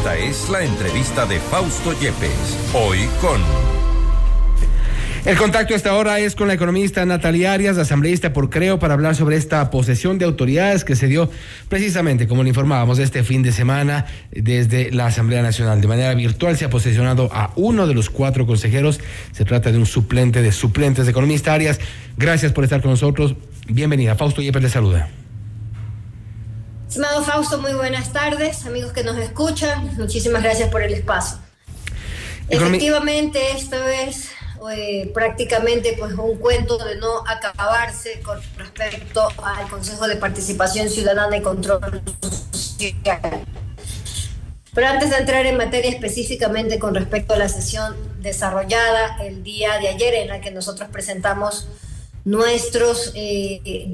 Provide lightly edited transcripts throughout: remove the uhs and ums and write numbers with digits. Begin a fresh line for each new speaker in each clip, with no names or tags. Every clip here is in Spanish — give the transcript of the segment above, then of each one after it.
Esta es la entrevista de Fausto Yepes, hoy con...
El contacto a esta hora es con la economista Natalia Arias, asambleísta por Creo, para hablar sobre esta posesión de autoridades que se dio precisamente, como le informábamos, este fin de semana desde la Asamblea Nacional. De manera virtual se ha posesionado a uno de los 4 consejeros. Se trata de un suplente de suplentes. Economista Arias, gracias por estar con nosotros. Bienvenida. Fausto Yepes le saluda.
Estimado Fausto, muy buenas tardes, amigos que nos escuchan. Muchísimas gracias por el espacio. Efectivamente, esto es prácticamente pues un cuento de no acabarse con respecto al Consejo de Participación Ciudadana y Control Social. Pero antes de entrar en materia específicamente con respecto a la sesión desarrollada el día de ayer, en la que nosotros presentamos nuestros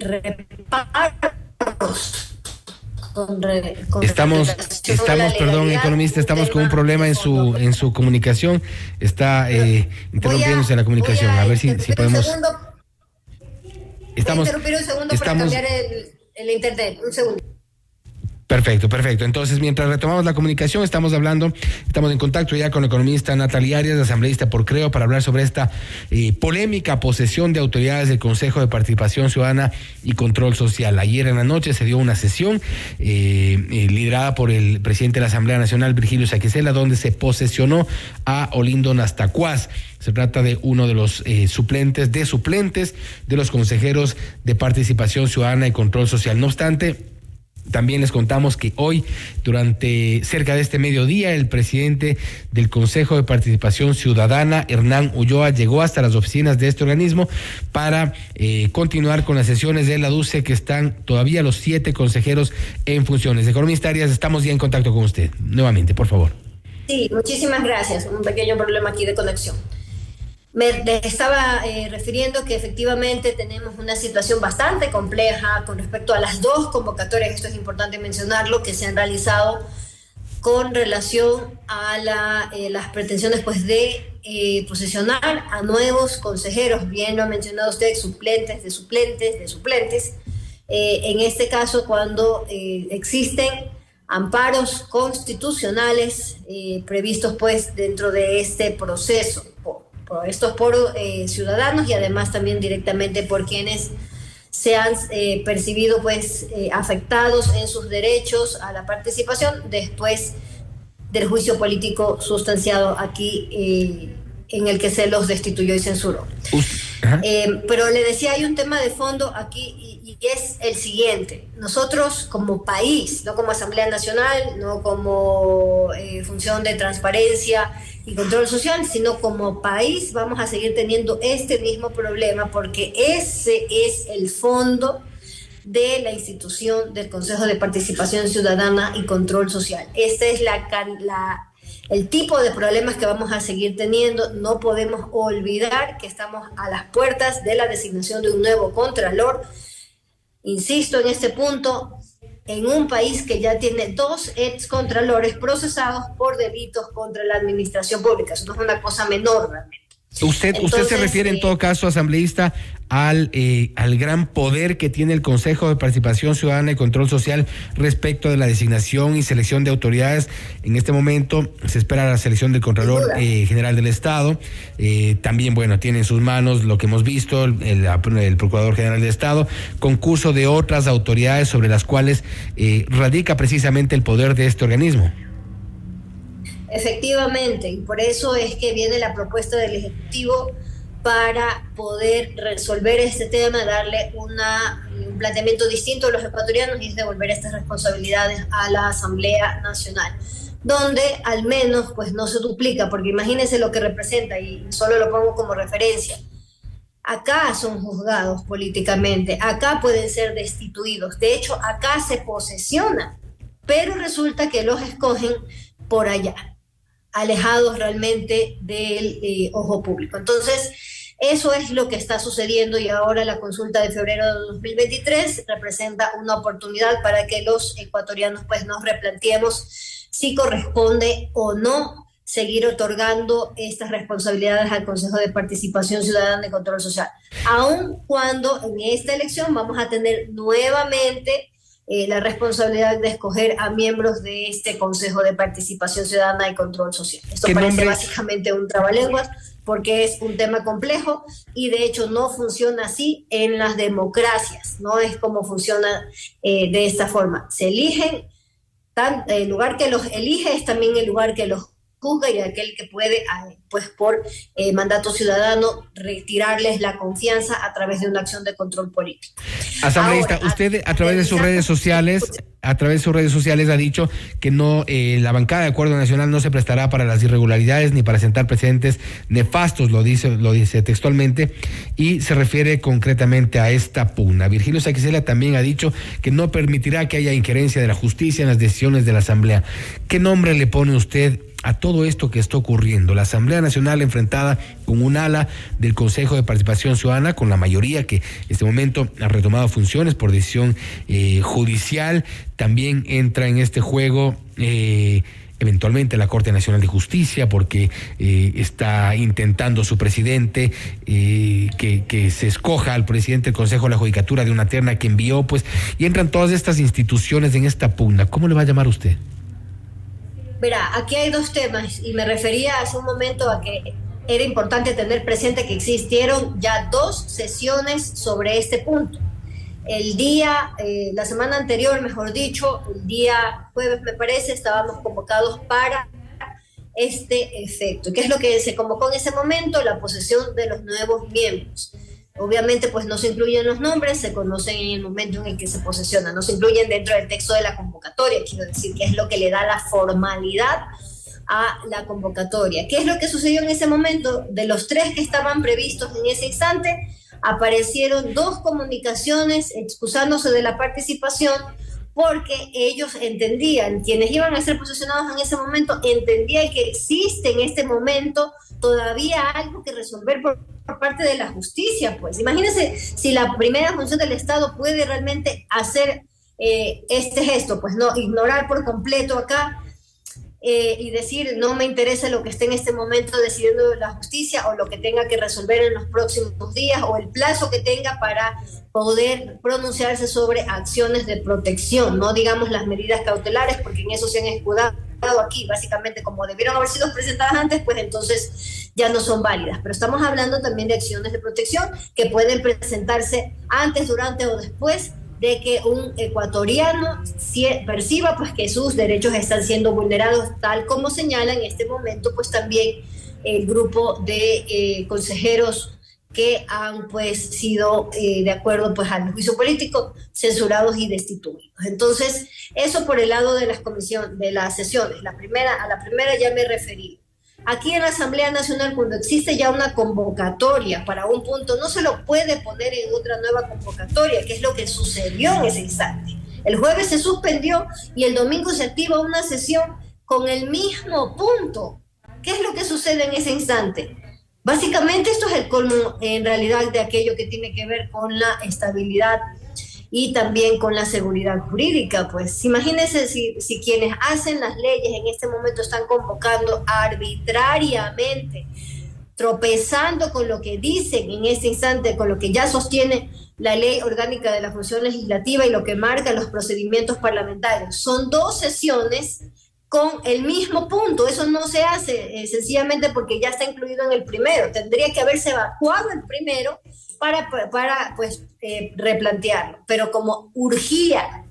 reparos.
Estamos, perdón, economista, estamos con un problema en su comunicación. Está interrumpiéndose la comunicación. A ver si podemos.
Estamos interrumpir un segundo para cambiar el internet. Un segundo.
Perfecto. Entonces, mientras retomamos la comunicación, estamos en contacto ya con la economista Natalia Arias, asambleísta por Creo, para hablar sobre esta polémica posesión de autoridades del Consejo de Participación Ciudadana y Control Social. Ayer en la noche se dio una sesión liderada por el presidente de la Asamblea Nacional, Virgilio Saquicela, donde se posesionó a Olindo Nastacuaz. Se trata de uno de los suplentes de los consejeros de Participación Ciudadana y Control Social. No obstante, también les contamos que hoy, durante cerca de este mediodía, el presidente del Consejo de Participación Ciudadana, Hernán Ulloa, llegó hasta las oficinas de este organismo para continuar con las sesiones de la DUCE, que están todavía los 7 consejeros en funciones. Economista Arias, estamos ya en contacto con usted. Nuevamente, por favor.
Sí, muchísimas gracias. Un pequeño problema aquí de conexión. Me estaba refiriendo que efectivamente tenemos una situación bastante compleja con respecto a las 2 convocatorias, esto es importante mencionarlo, que se han realizado con relación a las pretensiones pues de posesionar a nuevos consejeros. Bien lo ha mencionado usted, suplentes de suplentes. En este caso, cuando existen amparos constitucionales previstos pues dentro de este proceso, estos por ciudadanos y además también directamente por quienes se han percibido pues afectados en sus derechos a la participación después del juicio político sustanciado aquí en el que se los destituyó y censuró. Pero le decía, hay un tema de fondo aquí y es el siguiente. Nosotros como país, no como Asamblea Nacional, no como función de transparencia y control social, sino como país vamos a seguir teniendo este mismo problema, porque ese es el fondo de la institución del Consejo de Participación Ciudadana y Control Social. Este es el tipo de problemas que vamos a seguir teniendo. No podemos olvidar que estamos a las puertas de la designación de un nuevo contralor. Insisto en este punto, en un país que ya tiene 2 excontralores procesados por delitos contra la administración pública. Eso no es una cosa menor realmente.
Usted se refiere en todo caso, asambleísta, al gran poder que tiene el Consejo de Participación Ciudadana y Control Social respecto de la designación y selección de autoridades. En este momento se espera la selección del Contralor General del Estado. También, tiene en sus manos lo que hemos visto, el Procurador General del Estado, concurso de otras autoridades sobre las cuales radica precisamente el poder de este organismo.
Efectivamente, y por eso es que viene la propuesta del Ejecutivo para poder resolver este tema, darle un planteamiento distinto a los ecuatorianos, y es devolver estas responsabilidades a la Asamblea Nacional, donde al menos pues no se duplica, porque imagínense lo que representa, y solo lo pongo como referencia. Acá son juzgados políticamente, acá pueden ser destituidos, de hecho acá se posesionan, pero resulta que los escogen por allá, alejados realmente del ojo público. Entonces, eso es lo que está sucediendo, y ahora la consulta de febrero de 2023 representa una oportunidad para que los ecuatorianos pues nos replanteemos si corresponde o no seguir otorgando estas responsabilidades al Consejo de Participación Ciudadana y Control Social, aun cuando en esta elección vamos a tener nuevamente la responsabilidad de escoger a miembros de este Consejo de Participación Ciudadana y Control Social. Esto parece básicamente un trabalenguas porque es un tema complejo y de hecho no funciona así en las democracias, no es como funciona de esta forma. Se eligen, el lugar que los elige es también el lugar que los juzga y aquel que puede, pues por mandato ciudadano, retirarles la confianza a través de una acción de control político.
Asambleísta, ahora, usted a través de sus redes sociales ha dicho que no, la bancada de Acuerdo Nacional no se prestará para las irregularidades ni para sentar precedentes nefastos, lo dice textualmente, y se refiere concretamente a esta pugna. Virgilio Saquicela también ha dicho que no permitirá que haya injerencia de la justicia en las decisiones de la Asamblea. ¿Qué nombre le pone usted a todo esto que está ocurriendo? La Asamblea Nacional enfrentada con un ala del Consejo de Participación Ciudadana, con la mayoría que en este momento ha retomado funciones por decisión judicial. También entra en este juego eventualmente la Corte Nacional de Justicia, porque está intentando su presidente que se escoja al presidente del Consejo de la Judicatura de una terna que envió, pues, y entran todas estas instituciones en esta pugna. ¿Cómo le va a llamar usted?
Verá, aquí hay dos temas y me refería hace un momento a que era importante tener presente que existieron ya 2 sesiones sobre este punto. La semana anterior, mejor dicho, el día jueves me parece, estábamos convocados para este efecto. ¿Qué es lo que se convocó en ese momento? La posesión de los nuevos miembros. Obviamente, pues no se incluyen los nombres, se conocen en el momento en el que se posesionan, no se incluyen dentro del texto de la convocatoria, quiero decir, que es lo que le da la formalidad a la convocatoria. ¿Qué es lo que sucedió en ese momento? De los 3 que estaban previstos en ese instante, aparecieron 2 comunicaciones excusándose de la participación porque ellos entendían, quienes iban a ser posesionados en ese momento, entendían que existe en este momento todavía algo que resolver por parte de la justicia. Pues imagínense si la primera función del Estado puede realmente hacer este gesto, pues no ignorar por completo acá y decir no me interesa lo que esté en este momento decidiendo la justicia o lo que tenga que resolver en los próximos días o el plazo que tenga para poder pronunciarse sobre acciones de protección, no digamos las medidas cautelares, porque en eso se han escudado aquí, básicamente como debieron haber sido presentadas antes, pues entonces ya no son válidas. Pero estamos hablando también de acciones de protección que pueden presentarse antes, durante o después de que un ecuatoriano perciba pues que sus derechos están siendo vulnerados, tal como señala en este momento pues también el grupo de consejeros que han pues sido de acuerdo pues al juicio político censurados y destituidos. Entonces eso por el lado de las sesiones. A la primera ya me referí. Aquí en la Asamblea Nacional, cuando existe ya una convocatoria para un punto, no se lo puede poner en otra nueva convocatoria, que es lo que sucedió en ese instante. El jueves se suspendió y el domingo se activa una sesión con el mismo punto. ¿Qué es lo que sucede en ese instante? Básicamente esto es el colmo en realidad de aquello que tiene que ver con la estabilidad y también con la seguridad jurídica. Pues imagínense si quienes hacen las leyes en este momento están convocando arbitrariamente, tropezando con lo que dicen en este instante, con lo que ya sostiene la Ley Orgánica de la Función Legislativa y lo que marca los procedimientos parlamentarios. Son 2 sesiones con el mismo punto. Eso no se hace sencillamente porque ya está incluido en el primero. Tendría que haberse evacuado el primero para replantearlo, pero como urgía,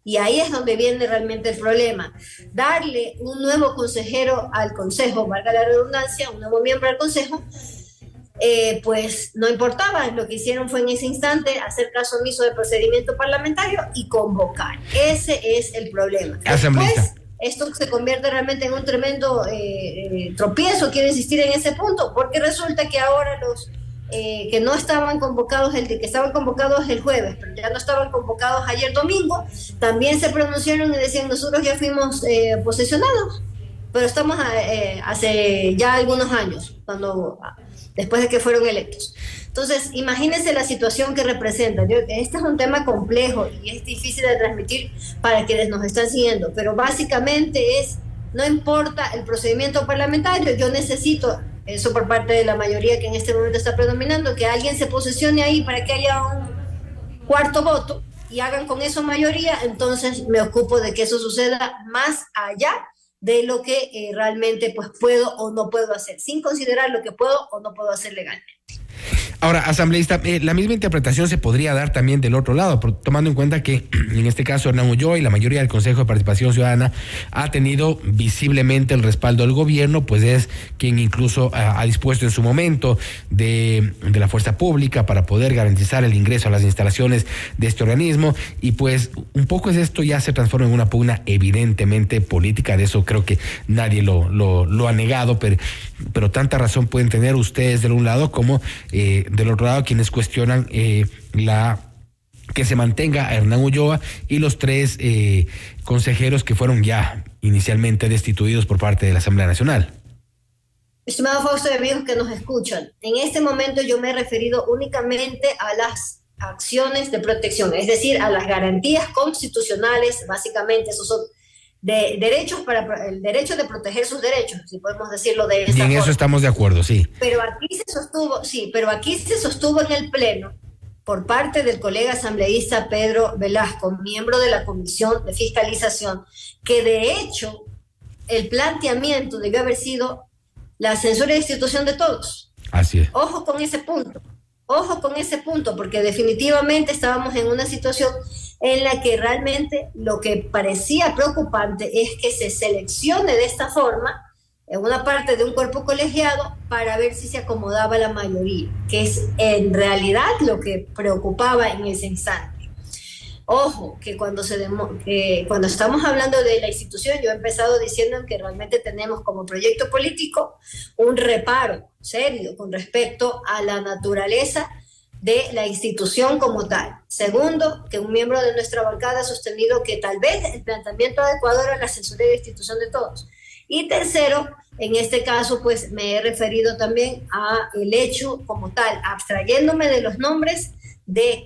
y ahí es donde viene realmente el problema, darle un nuevo consejero al Consejo, valga la redundancia, un nuevo miembro al Consejo, pues no importaba. Lo que hicieron fue en ese instante hacer caso omiso del procedimiento parlamentario y convocar. Ese es el problema. Después, esto se convierte realmente en un tremendo tropiezo, quiero insistir en ese punto, porque resulta que ahora los que no estaban convocados, que estaban convocados el jueves, pero ya no estaban convocados ayer domingo, también se pronunciaron y decían nosotros ya fuimos posesionados, pero estamos hace ya algunos años, después de que fueron electos. Entonces, imagínense la situación que representa. Este es un tema complejo y es difícil de transmitir para quienes nos están siguiendo, pero básicamente no importa el procedimiento parlamentario, yo necesito, eso por parte de la mayoría que en este momento está predominando, que alguien se posesione ahí para que haya un cuarto voto, y hagan con eso mayoría, entonces me ocupo de que eso suceda más allá de lo que realmente pues puedo o no puedo hacer, sin considerar lo que puedo o no puedo hacer legalmente.
Ahora, asambleísta, la misma interpretación se podría dar también del otro lado, tomando en cuenta que en este caso Hernán Ulloa y la mayoría del Consejo de Participación Ciudadana ha tenido visiblemente el respaldo del gobierno, pues es quien incluso ha dispuesto en su momento de la fuerza pública para poder garantizar el ingreso a las instalaciones de este organismo, y pues un poco es esto ya se transforma en una pugna evidentemente política, de eso creo que nadie lo ha negado, pero tanta razón pueden tener ustedes de un lado como del otro lado quienes cuestionan que se mantenga a Hernán Ulloa y los 3 consejeros que fueron ya inicialmente destituidos por parte de la Asamblea Nacional.
Estimado Fausto y amigos que nos escuchan, en este momento yo me he referido únicamente a las acciones de protección, es decir, a las garantías constitucionales, básicamente esos son de derechos para el derecho de proteger sus derechos, si podemos decirlo de esa forma.
Y en eso estamos de acuerdo, sí.
Pero aquí se sostuvo en el Pleno por parte del colega asambleísta Pedro Velasco, miembro de la Comisión de Fiscalización, que de hecho el planteamiento debió haber sido la censura de institución de todos.
Así es.
Ojo con ese punto, porque definitivamente estábamos en una situación en la que realmente lo que parecía preocupante es que se seleccione de esta forma en una parte de un cuerpo colegiado para ver si se acomodaba la mayoría, que es en realidad lo que preocupaba en ese instante. Ojo, que cuando estamos hablando de la institución, yo he empezado diciendo que realmente tenemos como proyecto político un reparo serio con respecto a la naturaleza de la institución como tal. Segundo, que un miembro de nuestra bancada ha sostenido que tal vez el planteamiento adecuado era la censura de la institución de todos. Y tercero, en este caso, pues me he referido también a el hecho como tal, abstrayéndome de los nombres de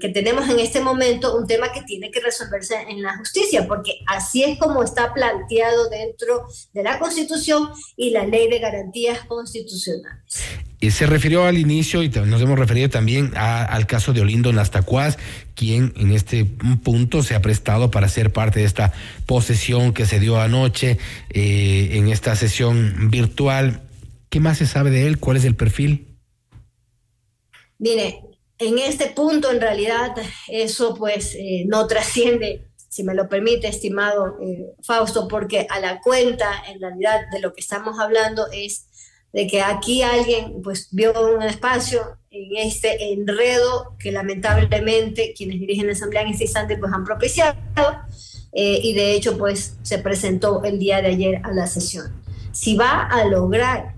que tenemos en este momento un tema que tiene que resolverse en la justicia, porque así es como está planteado dentro de la Constitución y la Ley de Garantías Constitucionales.
Y se refirió al inicio y nos hemos referido también al caso de Olindo Nastacuaz, quien en este punto se ha prestado para ser parte de esta posesión que se dio anoche en esta sesión virtual. ¿Qué más se sabe de él? ¿Cuál es el perfil?
Mire, en este punto en realidad eso pues no trasciende, si me lo permite, estimado Fausto, porque a la cuenta en realidad de lo que estamos hablando es de que aquí alguien pues vio un espacio en este enredo que lamentablemente quienes dirigen la Asamblea en este instante pues han propiciado y de hecho pues se presentó el día de ayer a la sesión. Si va a lograr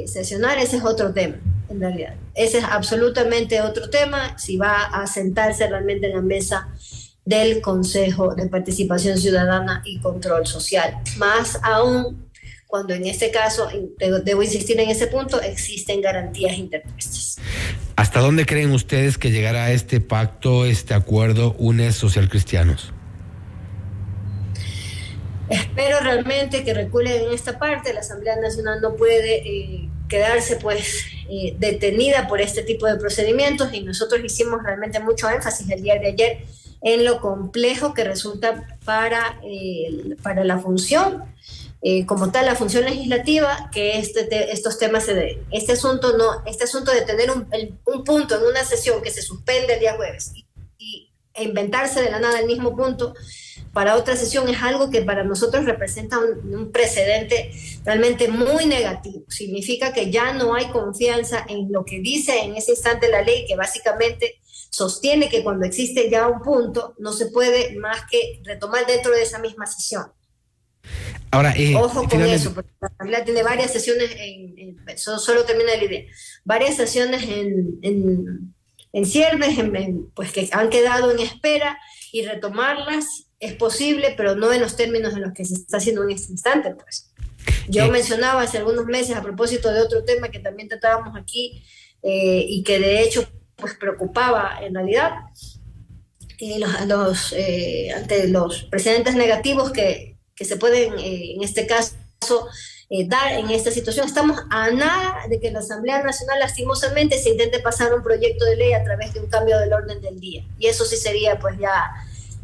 sesionar, ese es otro tema, en realidad. Ese es absolutamente otro tema, si va a sentarse realmente en la mesa del Consejo de Participación Ciudadana y Control Social. Más aún cuando en este caso, debo insistir en ese punto, existen garantías interpuestas.
¿Hasta dónde creen ustedes que llegará este pacto, este acuerdo UNES Social Cristianos?
Espero realmente que reculen en esta parte. La Asamblea Nacional no puede quedarse pues detenida por este tipo de procedimientos, y nosotros hicimos realmente mucho énfasis el día de ayer en lo complejo que resulta para la función como tal, la función legislativa, que estos temas se den. Este asunto de tener un punto en una sesión que se suspende el día jueves e inventarse de la nada el mismo punto para otra sesión es algo que para nosotros representa un precedente realmente muy negativo. Significa que ya no hay confianza en lo que dice en ese instante la ley, que básicamente sostiene que cuando existe ya un punto no se puede más que retomar dentro de esa misma sesión.
Ahora,
ojo con eso, porque la Asamblea tiene varias sesiones, solo termina la idea, varias sesiones en ciernes, pues que han quedado en espera, y retomarlas es posible, pero no en los términos en los que se está haciendo en este instante. Pues yo mencionaba hace algunos meses a propósito de otro tema que también tratábamos aquí y que de hecho pues preocupaba en realidad ante los precedentes negativos que se pueden en este caso paso dar en esta situación. Estamos a nada de que la Asamblea Nacional lastimosamente se intente pasar un proyecto de ley a través de un cambio del orden del día, y eso sí sería pues ya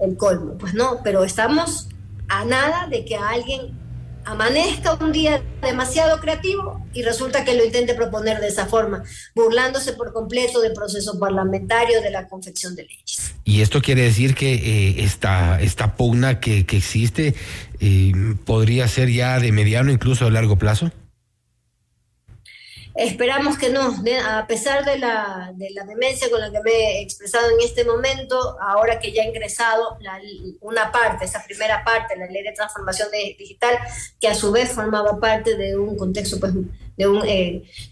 el colmo, pues no, pero estamos a nada de que alguien amanezca un día demasiado creativo y resulta que lo intente proponer de esa forma, burlándose por completo del proceso parlamentario de la confección de leyes.
Y esto quiere decir que esta pugna que existe podría ser ya de mediano, incluso de largo plazo.
Esperamos que no, a pesar de la demencia con la que me he expresado en este momento, ahora que ya ha ingresado una parte, esa primera parte, la ley de transformación digital, que a su vez formaba parte de un contexto, pues, de un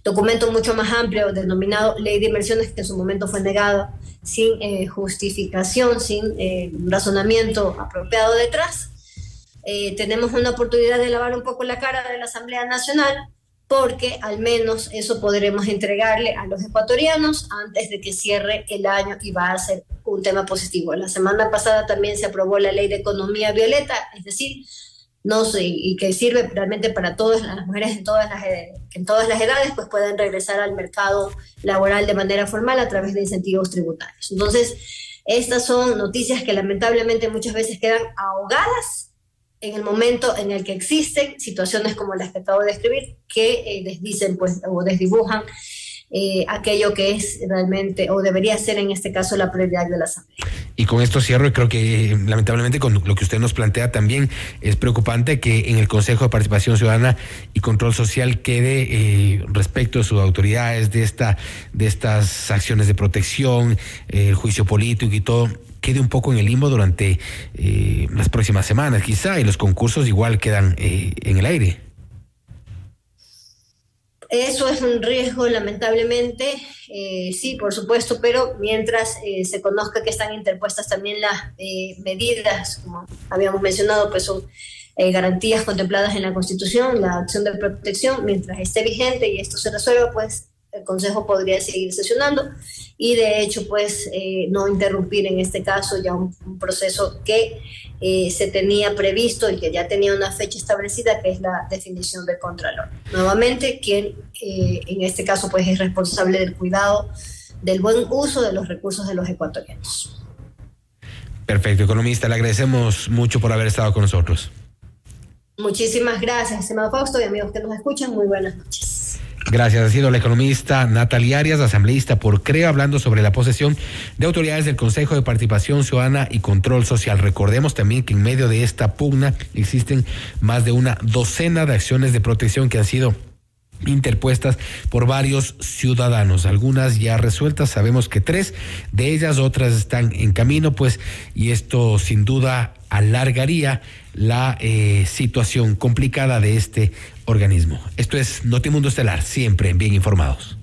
documento mucho más amplio denominado Ley de Inversiones, que en su momento fue negado sin justificación, sin razonamiento apropiado detrás. Tenemos una oportunidad de lavar un poco la cara de la Asamblea Nacional, porque al menos eso podremos entregarle a los ecuatorianos antes de que cierre el año, y va a ser un tema positivo. La semana pasada también se aprobó la ley de economía violeta, es decir, no sé, y que sirve realmente para todas las mujeres en todas las edades, pues puedan regresar al mercado laboral de manera formal a través de incentivos tributarios. Entonces, estas son noticias que lamentablemente muchas veces quedan ahogadas en el momento en el que existen situaciones como las que acabo de describir, que desdicen pues, o desdibujan aquello que es realmente, o debería ser en este caso, la prioridad de la Asamblea.
Y con esto cierro, y creo que lamentablemente con lo que usted nos plantea también es preocupante que en el Consejo de Participación Ciudadana y Control Social quede respecto a sus autoridades de estas acciones de protección, el juicio político y todo, quede un poco en el limbo durante las próximas semanas quizá, y los concursos igual quedan en el aire.
Eso es un riesgo, lamentablemente, sí, por supuesto, pero mientras se conozca que están interpuestas también las medidas, como habíamos mencionado, pues son garantías contempladas en la Constitución, la acción de protección, mientras esté vigente y esto se resuelva, pues el Consejo podría seguir sesionando y de hecho pues no interrumpir en este caso ya un proceso que se tenía previsto y que ya tenía una fecha establecida, que es la definición del Contralor. Nuevamente, quien en este caso pues es responsable del cuidado del buen uso de los recursos de los ecuatorianos.
Perfecto, economista, le agradecemos mucho por haber estado con nosotros.
Muchísimas gracias, estimado Fausto, y amigos que nos escuchan, muy buenas noches.
Gracias. Ha sido la economista Natalia Arias, asambleísta por CREO, hablando sobre la posesión de autoridades del Consejo de Participación Ciudadana y Control Social. Recordemos también que en medio de esta pugna existen más de una docena de acciones de protección que han sido interpuestas por varios ciudadanos, algunas ya resueltas, sabemos que 3 de ellas, otras están en camino, pues, y esto sin duda alargaría la situación complicada de este organismo. Esto es Notimundo Estelar, siempre bien informados.